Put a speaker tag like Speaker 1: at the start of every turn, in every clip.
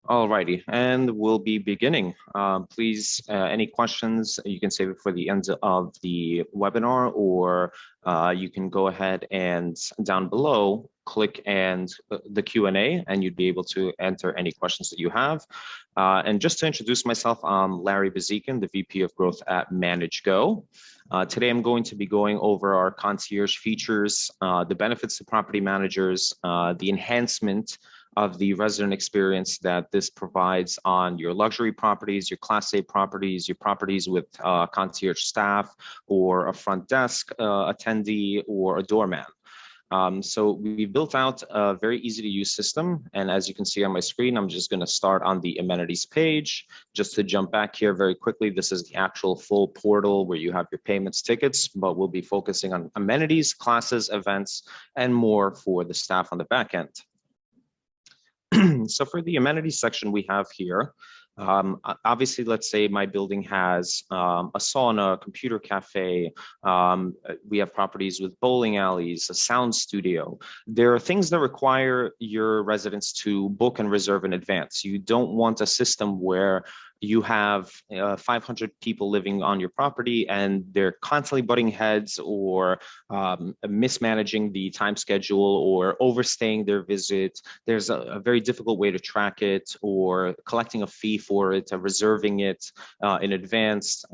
Speaker 1: Alrighty, and we'll be beginning. Please, any questions, you can save it for the end of the webinar, or you can go ahead and down below, click and the Q&A, and you'd be able to enter any questions that you have. And just to introduce myself, I'm Larry Bazykin, the VP of Growth at ManageGo. Today, I'm going to be going over our concierge features, the benefits to property managers, the enhancement of the resident experience that this provides on your luxury properties, your Class A properties, your properties with concierge staff, or a front desk attendee, or a doorman. So we built out a very easy to use system. And as you can see on my screen, I'm just going to start on the amenities page. Just to jump back here very quickly, this is the actual full portal where you have your payments, tickets, but we'll be focusing on amenities, classes, events, and more for the staff on the back end. So for the amenities section we have here, obviously, let's say my building has a sauna, a computer cafe. We have properties with bowling alleys, a sound studio. There are things that require your residents to book and reserve in advance. You don't want a system where you have 500 people living on your property and they're constantly butting heads, or mismanaging the time schedule, or overstaying their visit. There's a very difficult way to track it, or collecting a fee for it, reserving it in advance.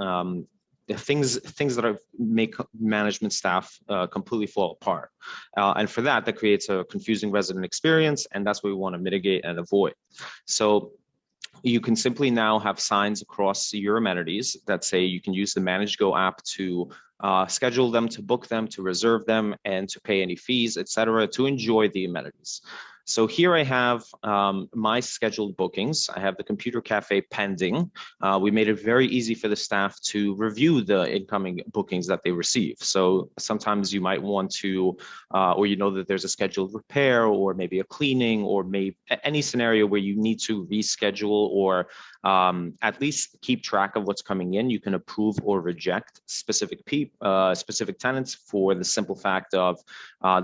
Speaker 1: Things that make management staff completely fall apart. And for that creates a confusing resident experience, and that's what we want to mitigate and avoid. So you can simply now have signs across your amenities that say you can use the ManageGo app to schedule them, to book them, to reserve them, and to pay any fees, etc., to enjoy the amenities. So here I have my scheduled bookings. I have the computer cafe pending. We made it very easy for the staff to review the incoming bookings that they receive. So sometimes you might want to, or you know that there's a scheduled repair, or maybe a cleaning, or maybe any scenario where you need to reschedule, or at least keep track of what's coming in. You can approve or reject specific tenants for the simple fact of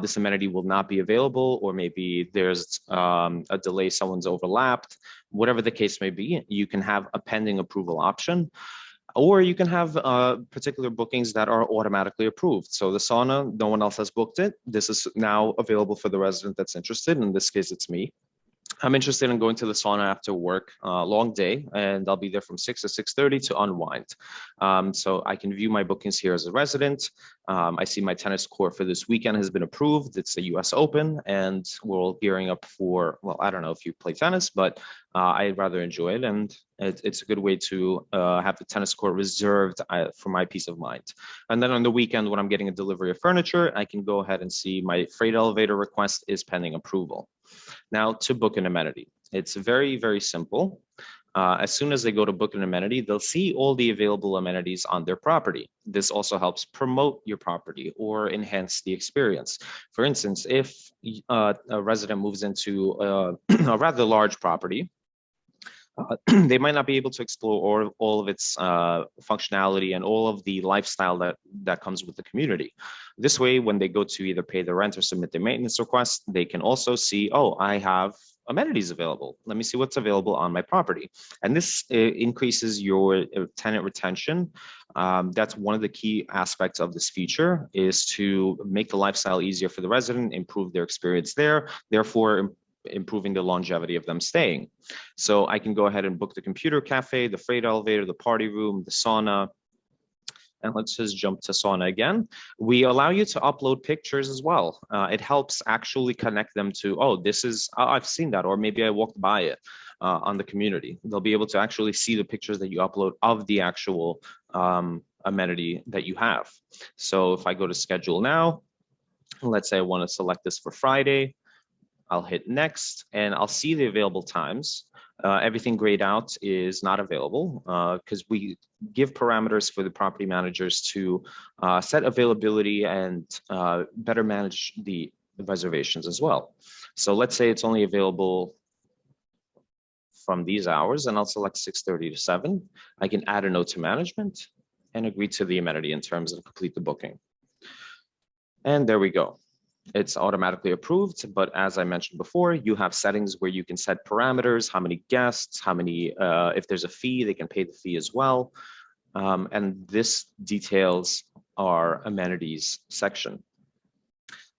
Speaker 1: this amenity will not be available, or maybe there's a delay, someone's overlapped. Whatever the case may be, you can have a pending approval option. Or you can have particular bookings that are automatically approved. So the sauna, no one else has booked it. This is now available for the resident that's interested. In this case, it's me. I'm interested in going to the sauna after work, long day, and I'll be there from 6 to 6:30 to unwind. So I can view my bookings here as a resident. I see my tennis court for this weekend has been approved. It's the US Open, and we're all gearing up for, well, I don't know if you play tennis, but I'd rather enjoy it. And it's a good way to have the tennis court reserved for my peace of mind. And then on the weekend, when I'm getting a delivery of furniture, I can go ahead and see my freight elevator request is pending approval. Now, to book an amenity, it's very, very simple. As soon as they go to book an amenity, they'll see all the available amenities on their property. This also helps promote your property or enhance the experience. For instance, if a resident moves into a rather large property, they might not be able to explore all of its functionality and all of the lifestyle that comes with the community. This way, when they go to either pay the rent or submit their maintenance request, they can also see, oh, I have amenities available. Let me see what's available on my property. And this increases your tenant retention. That's one of the key aspects of this feature, is to make the lifestyle easier for the resident, improve their experience there, therefore improving the longevity of them staying. So I can go ahead and book the computer cafe, the freight elevator, the party room, the sauna. And let's just jump to sauna again. We allow you to upload pictures as well. It helps actually connect them to, oh, this is, I've seen that, or maybe I walked by it on the community. They'll be able to actually see the pictures that you upload of the actual amenity that you have. So if I go to schedule now, let's say I want to select this for Friday. I'll hit next, and I'll see the available times. Everything grayed out is not available because we give parameters for the property managers to set availability and better manage the reservations as well. So let's say it's only available from these hours, and I'll select 6:30 to 7. I can add a note to management and agree to the amenity in terms of complete the booking. And there we go. It's automatically approved, but as I mentioned before, you have settings where you can set parameters, how many guests, how many, if there's a fee, they can pay the fee as well. And this details our amenities section.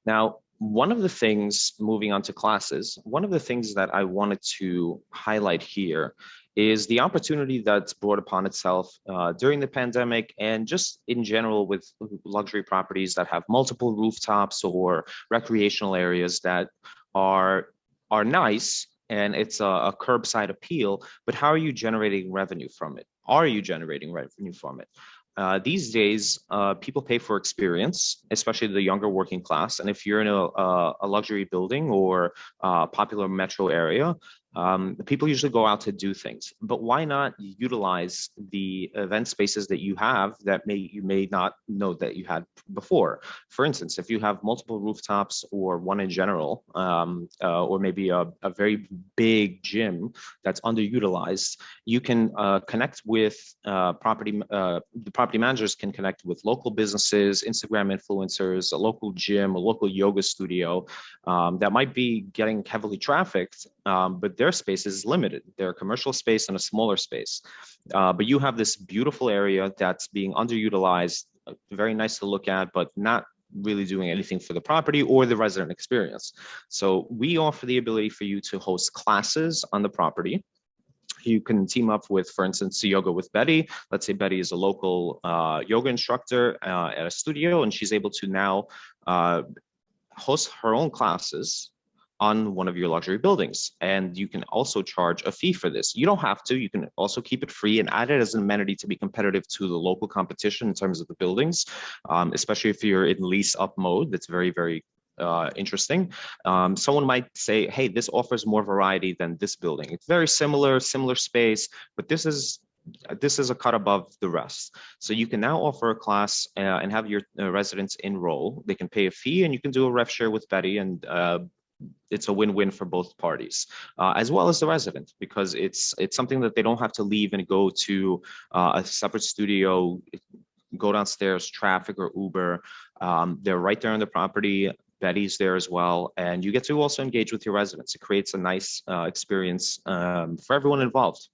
Speaker 1: Now, one of the things, moving on to classes, one of the things that I wanted to highlight here is the opportunity that's brought upon itself during the pandemic and just in general with luxury properties that have multiple rooftops or recreational areas that are nice, and it's a curbside appeal, but how are you generating revenue from it? Are you generating revenue from it? These days, people pay for experience, especially the younger working class. And if you're in a luxury building or a popular metro area, people usually go out to do things. But why not utilize the event spaces that you have that you may not know that you had before? For instance, if you have multiple rooftops or one in general, or maybe a very big gym that's underutilized, you can connect with the property managers can connect with local businesses, Instagram influencers, a local gym, a local yoga studio that might be getting heavily trafficked, but their space is limited. They're a commercial space and a smaller space. But you have this beautiful area that's being underutilized, very nice to look at, but not really doing anything for the property or the resident experience. So we offer the ability for you to host classes on the property. You can team up with, for instance, Yoga with Betty. Let's say Betty is a local yoga instructor at a studio, and she's able to now host her own classes on one of your luxury buildings. And you can also charge a fee for this. You don't have to. You can also keep it free and add it as an amenity to be competitive to the local competition in terms of the buildings, especially if you're in lease up mode. That's very, very interesting. Someone might say, hey, this offers more variety than this building. It's very similar space, but this is a cut above the rest. So you can now offer a class and have your residents enroll. They can pay a fee, and you can do a rev share with Betty, and it's a win-win for both parties, as well as the resident, because it's something that they don't have to leave and go to a separate studio, go downstairs, traffic or Uber. They're right there on the property. Betty's there as well, and you get to also engage with your residents. It creates a nice experience for everyone involved.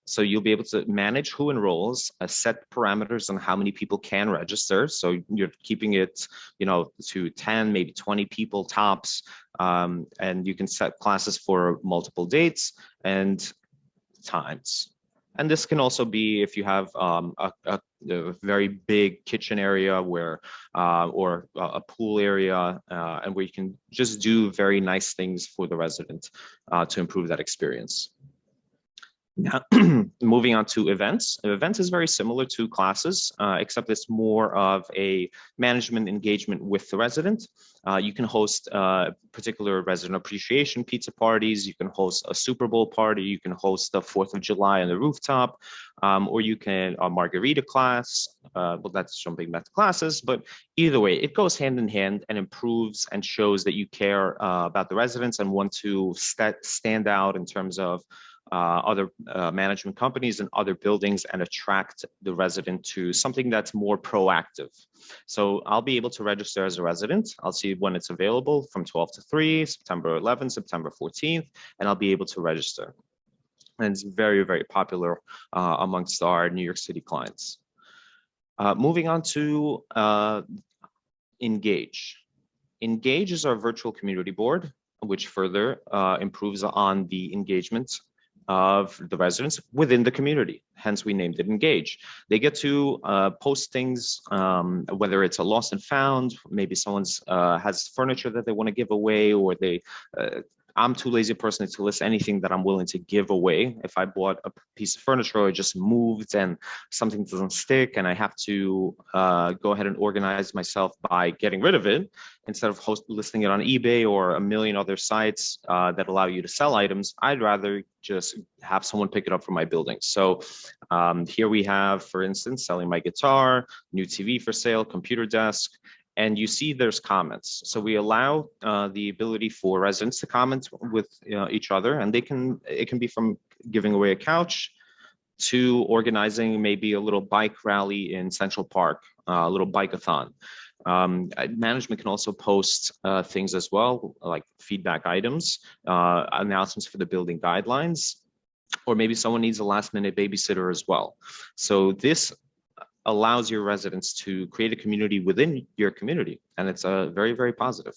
Speaker 1: So you'll be able to manage who enrolls, set parameters on how many people can register. So you're keeping it, to 10, maybe 20 people tops, and you can set classes for multiple dates and times. And this can also be if you have a very big kitchen area or a pool area, and where you can just do very nice things for the resident to improve that experience. Now, moving on to events. Events is very similar to classes, except it's more of a management engagement with the resident. You can host particular resident appreciation pizza parties. You can host a Super Bowl party. You can host the 4th of July on the rooftop, or you can a margarita class. Well, that's jumping back to classes, but either way, it goes hand in hand and improves and shows that you care about the residents and want to stand out in terms of other management companies and other buildings and attract the resident to something that's more proactive. So I'll be able to register as a resident. I'll see when it's available from 12 to 3, September 11th, September 14th, and I'll be able to register. And it's very, very popular amongst our New York City clients. Moving on to Engage. Engage is our virtual community board, which further improves on the engagement of the residents within the community. Hence, we named it Engage. They get to post things, whether it's a lost and found, maybe someone's has furniture that they want to give away, or I'm too lazy a person to list anything that I'm willing to give away. If I bought a piece of furniture or just moved and something doesn't stick and I have to go ahead and organize myself by getting rid of it, instead of listing it on eBay or a million other sites that allow you to sell items, I'd rather just have someone pick it up from my building. So here we have, for instance, selling my guitar, new TV for sale, computer desk, and you see there's comments. So we allow the ability for residents to comment with each other, and it can be from giving away a couch to organizing maybe a little bike rally in Central Park, a little bike-a-thon. Management can also post things as well, like feedback items, announcements for the building guidelines, or maybe someone needs a last minute babysitter as well. So this allows your residents to create a community within your community, and it's very, very positive.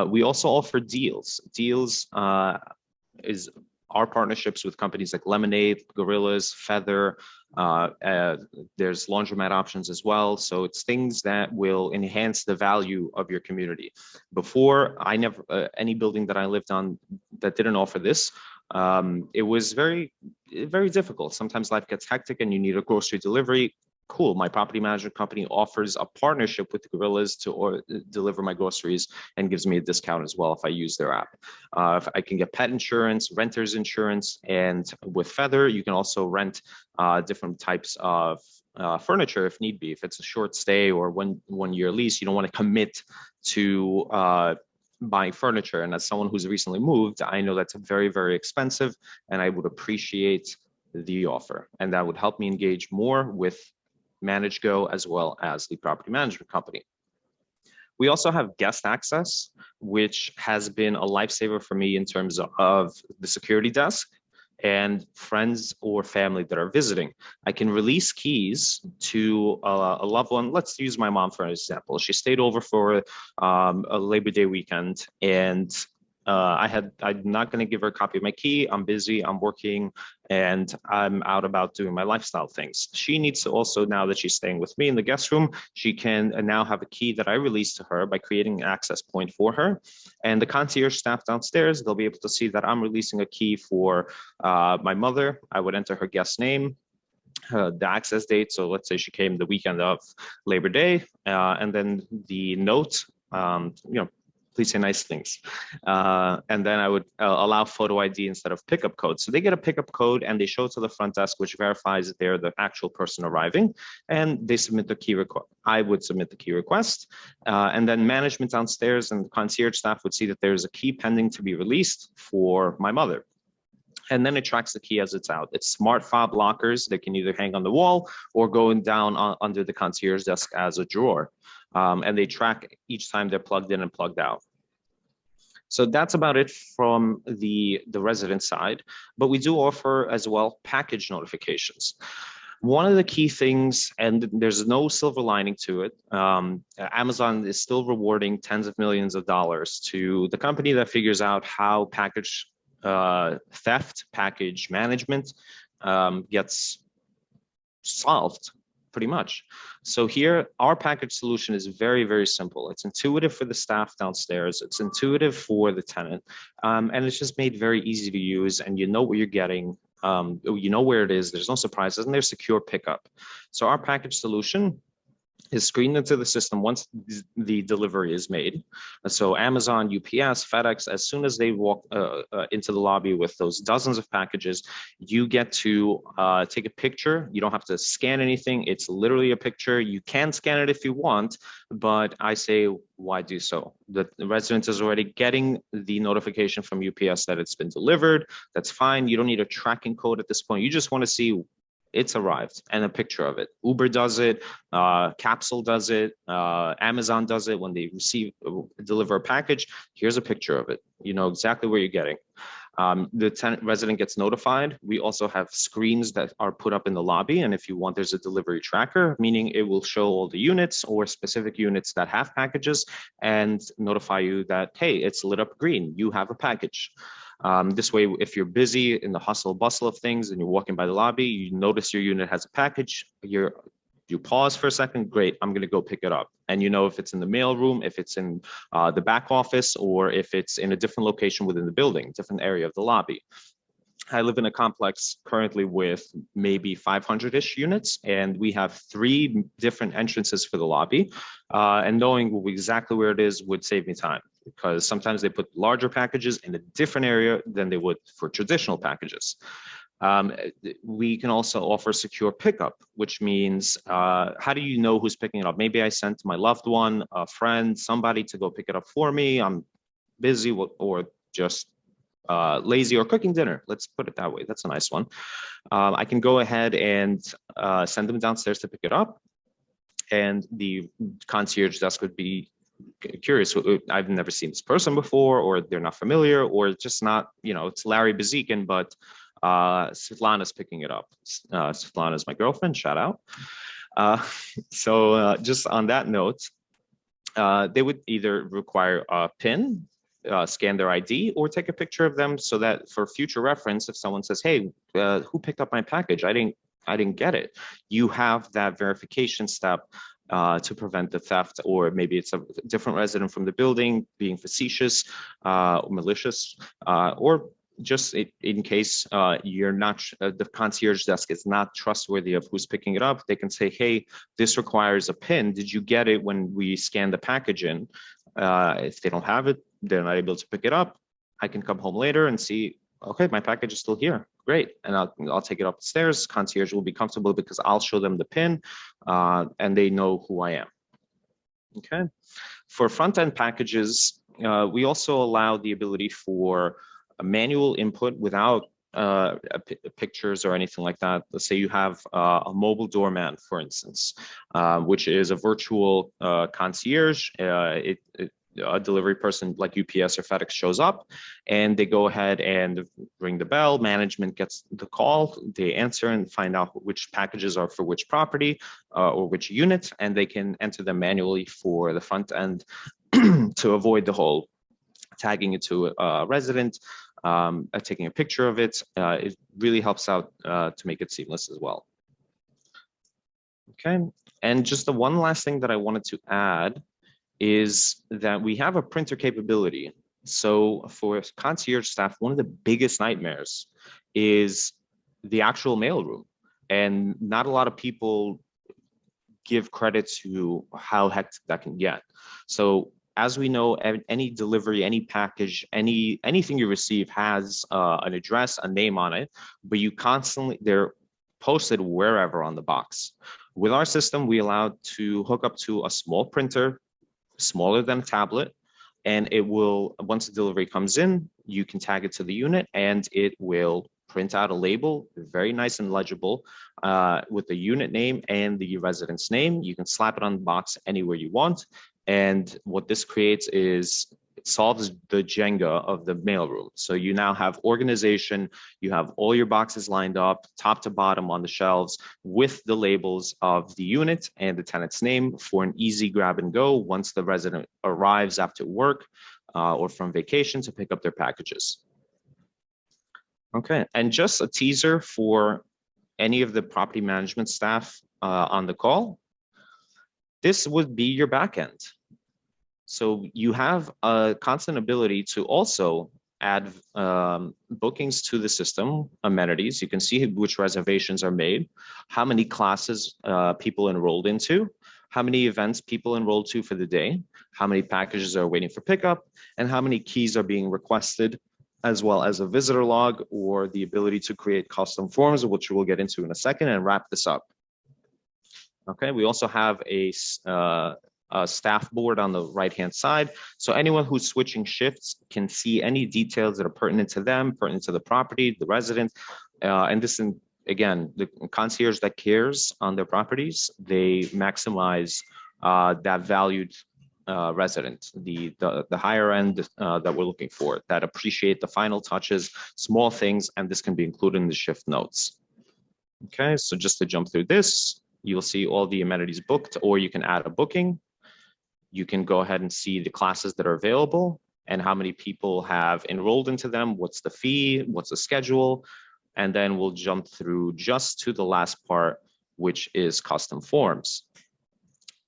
Speaker 1: We also offer deals. Deals is our partnerships with companies like Lemonade, Gorillas, Feather. There's laundromat options as well. So it's things that will enhance the value of your community. Before, I never any building that I lived on that didn't offer this. It was very, very difficult. Sometimes life gets hectic and you need a grocery delivery. Cool, my property management company offers a partnership with the Gorillas to deliver my groceries and gives me a discount as well if I use their app. If I can get pet insurance, renter's insurance, and with Feather, you can also rent different types of furniture if need be. If it's a short stay or one year lease, you don't want to commit to buying furniture. And as someone who's recently moved, I know that's very, very expensive, and I would appreciate the offer. And that would help me engage more with ManageGo as well as the property management company. We also have guest access, which has been a lifesaver for me in terms of the security desk and friends or family that are visiting. I can release keys to a loved one. Let's use my mom for an example. She stayed over for a Labor Day weekend, and I'm not going to give her a copy of my key. I'm busy, I'm working, and I'm out about doing my lifestyle things. She needs to also, now that she's staying with me in the guest room, she can now have a key that I release to her by creating an access point for her. And the concierge staff downstairs, they'll be able to see that I'm releasing a key for my mother. I would enter her guest name, the access date. So let's say she came the weekend of Labor Day, and then the note, please say nice things. And then I would allow photo ID instead of pickup code. So they get a pickup code and they show it to the front desk, which verifies that they're the actual person arriving, and they submit the key request. I would submit the key request. And then management downstairs and the concierge staff would see that there's a key pending to be released for my mother. And then it tracks the key as it's out. It's smart fob lockers that can either hang on the wall or going down under the concierge desk as a drawer. And they track each time they're plugged in and plugged out. So that's about it from the resident side, but we do offer as well package notifications. One of the key things, and there's no silver lining to it, Amazon is still rewarding tens of millions of dollars to the company that figures out how package theft, package management gets solved. Pretty much. So here, our package solution is very, very simple. It's intuitive for the staff downstairs. It's intuitive for the tenant. And it's just made very easy to use, and you know what you're getting. You know where it is. There's no surprises, and there's secure pickup. So our package solution is screened into the system once the delivery is made. So Amazon, UPS, FedEx, as soon as they walk into the lobby with those dozens of packages, you get to take a picture. You don't have to scan anything. It's literally a picture. You can scan it if you want, but I say, why do so? The resident is already getting the notification from UPS that it's been delivered. That's fine. You don't need a tracking code at this point. You just want to see it's arrived and a picture of it. Uber does it, Capsule does it, Amazon does it. When they deliver a package, here's a picture of it. You know exactly where you're getting. The tenant resident gets notified. We also have screens that are put up in the lobby, and if you want, there's a delivery tracker, meaning it will show all the units or specific units that have packages and notify you that, hey, it's lit up green, you have a package. This way, if you're busy in the hustle bustle of things and you're walking by the lobby, you notice your unit has a package, you pause for a second, great, I'm gonna go pick it up. And you know if it's in the mail room, if it's in the back office, or if it's in a different location within the building, different area of the lobby. I live in a complex currently with maybe 500-ish units, and we have 3 different entrances for the lobby. And knowing exactly where it is would save me time, because sometimes they put larger packages in a different area than they would for traditional packages. We can also offer secure pickup, which means how do you know who's picking it up? Maybe I sent my loved one, a friend, somebody to go pick it up for me. I'm busy or just lazy or cooking dinner. Let's put it that way. That's a nice one. I can go ahead and send them downstairs to pick it up. and the concierge desk would be curious. I've never seen this person before, or they're not familiar, or just not, it's Larry Bazykin, but Svetlana's picking it up. Svetlana's my girlfriend, shout out. So just on that note, they would either require a PIN, scan their ID, or take a picture of them so that for future reference, if someone says, hey, who picked up my package? I didn't get it. You have that verification step to prevent the theft, or maybe it's a different resident from the building being facetious or malicious, or just in case you're not, the concierge desk is not trustworthy of who's picking it up, they can say, hey, this requires a PIN. Did you get it when we scanned the package in? If they don't have it, they're not able to pick it up. I can come home later and see, okay, my package is still here. Great. And I'll take it up the stairs. Concierge will be comfortable because I'll show them the PIN and they know who I am. Okay. For front-end packages, we also allow the ability for a manual input without pictures or anything like that. Let's say you have a mobile doorman, for instance, which is a virtual concierge. A delivery person like UPS or FedEx shows up and they go ahead and ring the bell. Management gets the call, they answer and find out which packages are for which property or which unit, and they can enter them manually for the front end to avoid the whole tagging it to a resident, taking a picture of it. It really helps out to make it seamless as well. Okay, and just the one last thing that I wanted to add is that we have a printer capability. So for concierge staff, one of the biggest nightmares is the actual mailroom. And not a lot of people give credit to how hectic that can get. So as we know, any delivery, any package, anything you receive has an address, a name on it, but they're posted wherever on the box. With our system, we allow to hook up to a small printer, smaller than a tablet, and it will, once the delivery comes in, you can tag it to the unit and it will print out a label, very nice and legible, with the unit name and the resident's name. You can slap it on the box anywhere you want. And what this creates is it solves the Jenga of the mailroom. So you now have organization, you have all your boxes lined up, top to bottom on the shelves with the labels of the unit and the tenant's name for an easy grab and go once the resident arrives after work or from vacation to pick up their packages. Okay, and just a teaser for any of the property management staff on the call. This would be your backend. So you have a constant ability to also add bookings to the system, amenities. You can see which reservations are made, how many classes people enrolled into, how many events people enrolled to for the day, how many packages are waiting for pickup, and how many keys are being requested, as well as a visitor log or the ability to create custom forms, which we'll get into in a second and wrap this up. Okay, we also have a staff board on the right-hand side. So anyone who's switching shifts can see any details that are pertinent to them, pertinent to the property, the resident. And this, again, the concierge that cares on their properties, they maximize that valued resident, the higher end that we're looking for, that appreciate the final touches, small things, and this can be included in the shift notes. Okay, so just to jump through this, you'll see all the amenities booked, or you can add a booking. You can go ahead and see the classes that are available and how many people have enrolled into them, what's the fee, what's the schedule, and then we'll jump through just to the last part, which is custom forms.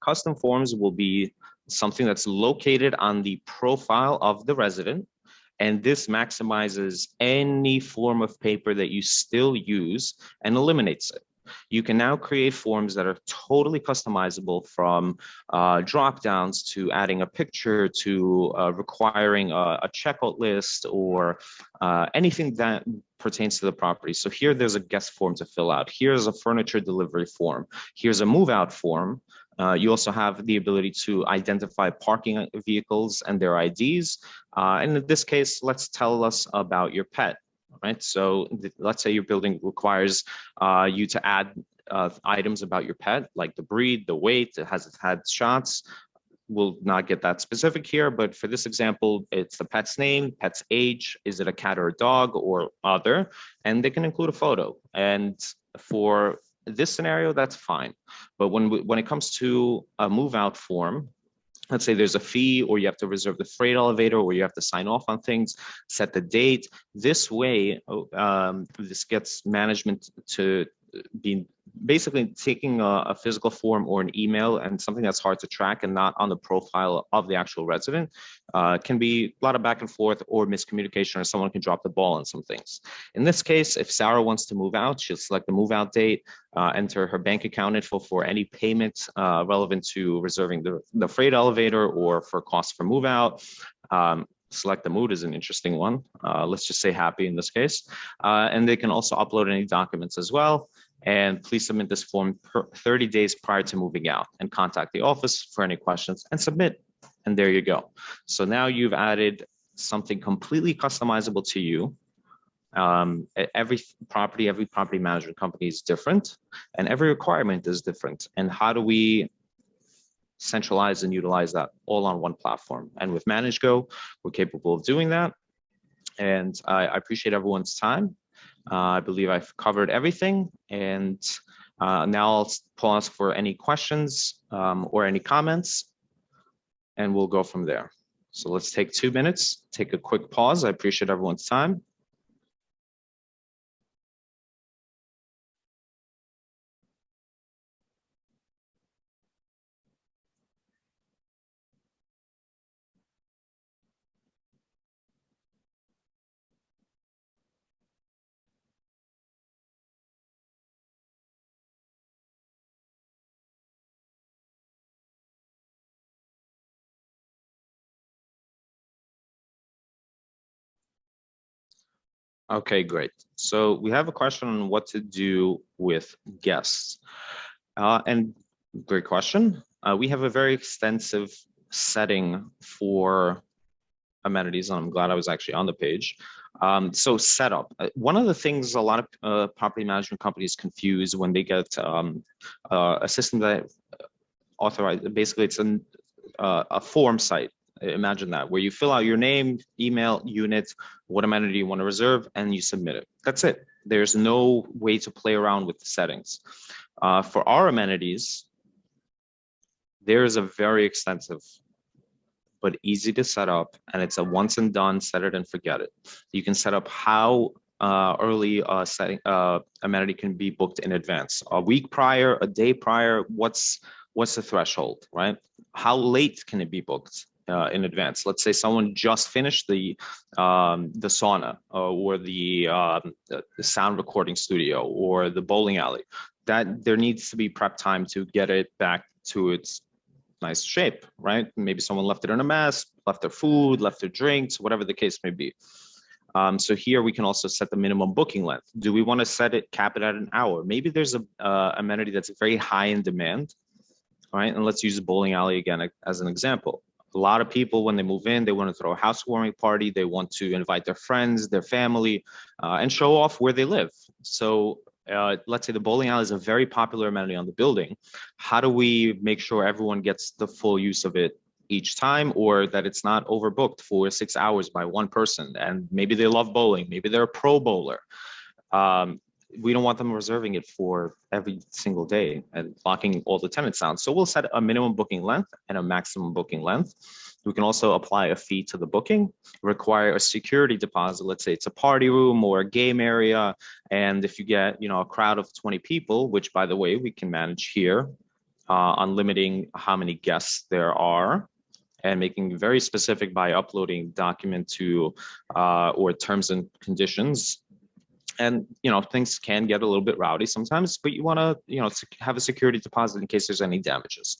Speaker 1: Custom forms will be something that's located on the profile of the resident, and this maximizes any form of paper that you still use and eliminates it. You can now create forms that are totally customizable, from drop downs to adding a picture to requiring a checkout list or anything that pertains to the property. So here there's a guest form to fill out. Here's a furniture delivery form. Here's a move out form. You also have the ability to identify parking vehicles and their IDs. And in this case, let's tell us about your pet. Right. So let's say your building requires you to add items about your pet, like the breed, the weight, has it had shots. We'll not get that specific here, but for this example, it's the pet's name, pet's age, is it a cat or a dog or other, and they can include a photo. And for this scenario, that's fine. But when it comes to a move out form, let's say there's a fee, or you have to reserve the freight elevator, or you have to sign off on things, set the date. This way, this gets management to be basically taking a physical form or an email and something that's hard to track and not on the profile of the actual resident. Can be a lot of back and forth or miscommunication, or someone can drop the ball on some things. In this case, if Sarah wants to move out, she'll select the move out date, enter her bank account info for any payment relevant to reserving the freight elevator or for costs for move out. Select the mood is an interesting one. Let's just say happy in this case. And they can also upload any documents as well. And please submit this form 30 days prior to moving out, and contact the office for any questions and submit. And there you go. So now you've added something completely customizable to you. Every property management company is different, and every requirement is different. And how do we centralize and utilize that all on one platform? And with ManageGo, we're capable of doing that. And I appreciate everyone's time. I believe I've covered everything. And now I'll pause for any questions or any comments, and we'll go from there. So let's take 2 minutes, take a quick pause. I appreciate everyone's time. Okay, great. So we have a question on what to do with guests. And great question. We have a very extensive setting for amenities, and I'm glad I was actually on the page. So setup. One of the things a lot of property management companies confuse when they get a system that authorized, basically it's a form site. Imagine that, where you fill out your name, email, unit, what amenity you want to reserve, and you submit it. That's it. There's no way to play around with the settings. For our amenities, there is a very extensive but easy to set up, and it's a once and done, set it and forget it. You can set up how early amenity can be booked in advance. A week prior, a day prior, what's the threshold, right? How late can it be booked in advance? Let's say someone just finished the sauna or the sound recording studio or the bowling alley. That there needs to be prep time to get it back to its nice shape, right? Maybe someone left it in a mess, left their food, left their drinks, whatever the case may be. So here we can also set the minimum booking length. Do we want to cap it at an hour? Maybe there's a amenity that's very high in demand, right? And let's use the bowling alley again as an example. A lot of people, when they move in, they want to throw a housewarming party. They want to invite their friends, their family, and show off where they live. So let's say the bowling alley is a very popular amenity on the building. How do we make sure everyone gets the full use of it each time, or that it's not overbooked for 6 hours by one person? And maybe they love bowling, maybe they're a pro bowler. We don't want them reserving it for every single day and locking all the tenants out. So we'll set a minimum booking length and a maximum booking length. We can also apply a fee to the booking, require a security deposit. Let's say it's a party room or a game area. And if you get, a crowd of 20 people, which by the way, we can manage here on limiting how many guests there are, and making very specific by uploading document to or terms and conditions. And, things can get a little bit rowdy sometimes, but you want to, have a security deposit in case there's any damages.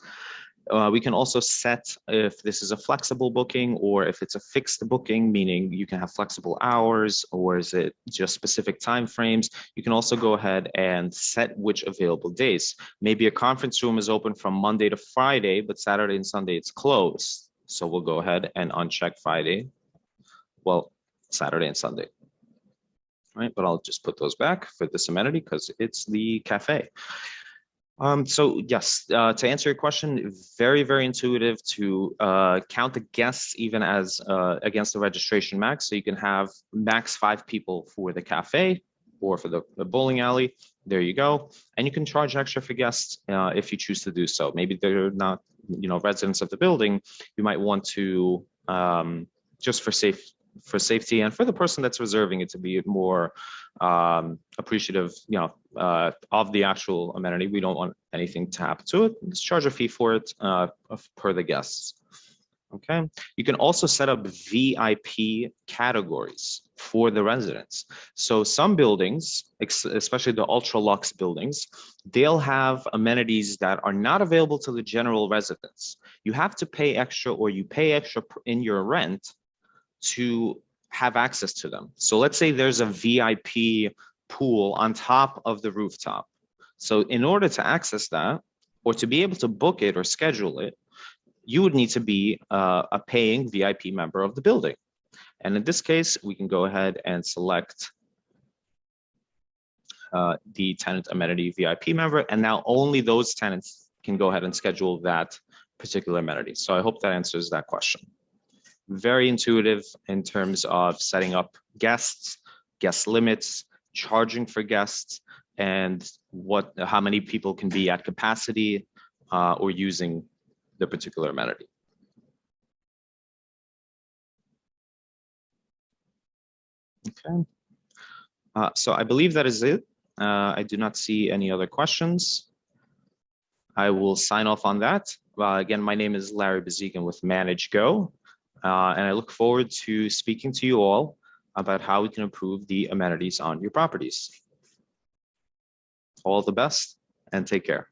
Speaker 1: We can also set if this is a flexible booking or if it's a fixed booking, meaning you can have flexible hours, or is it just specific time frames? You can also go ahead and set which available days. Maybe a conference room is open from Monday to Friday, but Saturday and Sunday it's closed. So we'll go ahead and uncheck Saturday and Sunday. Right, but I'll just put those back for this amenity because it's the cafe. So yes, to answer your question, very, very intuitive to count the guests even as against the registration max. So you can have max 5 people for the cafe or for the bowling alley. There you go. And you can charge extra for guests if you choose to do so. Maybe they're not, residents of the building. You might want to just for safety and for the person that's reserving it to be more appreciative, of the actual amenity. We don't want anything to happen to it. Let's charge a fee for it per the guests. Okay. You can also set up VIP categories for the residents. So some buildings, especially the ultra luxe buildings, they'll have amenities that are not available to the general residents. You have to pay extra, or you pay extra in your rent to have access to them. So let's say there's a VIP pool on top of the rooftop. So in order to access that, or to be able to book it or schedule it, you would need to be a paying VIP member of the building. And in this case, we can go ahead and select the tenant amenity VIP member, and now only those tenants can go ahead and schedule that particular amenity. So I hope that answers that question. Very intuitive in terms of setting up guests, guest limits, charging for guests, and how many people can be at capacity or using the particular amenity. Okay. So I believe that is it. I do not see any other questions. I will sign off on that. Again, my name is Larry Bazykin with ManageGo, and I look forward to speaking to you all about how we can improve the amenities on your properties. All the best and take care.